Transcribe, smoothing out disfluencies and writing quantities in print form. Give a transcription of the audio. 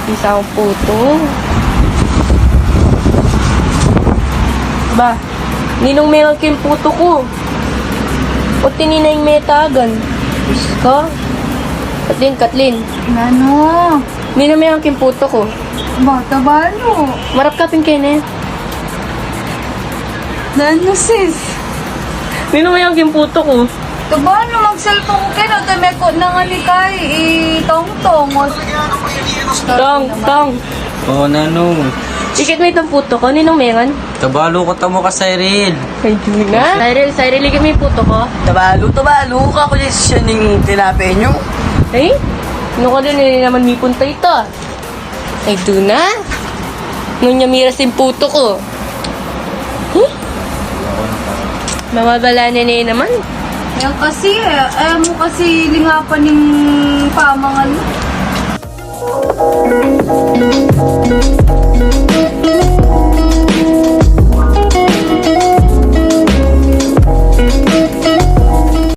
Isa akong puto. Ba, ninong meron kayong puto ko. O tinina yung metagan. Diyos ka. Katlin. Ano? Ninong meron kayong puto ko. Bata balo. Marap kapin kayo na. Ano sis? Ninong meron kayong puto ko. Tabano mag-cellphone ko kayo. Dami ko na nga ni Kai. Tong-tong. Tong. Oo, Nanong. Ikit mo itong puto ko. Ninong meron? Tabalo ko tamo ka, Cyril. Ay, Juna. Cyril, ikit mo yung puto ko. Tabalo. Ka ko yung siya ning tinapay nyo. Ay, ano ka din eh, naman may punta ito. Ay, Juna. Nung miras yung puto ko. Huh? Mawabala na naman. Yan kasi mo kasi lingapan yung pamangan mo.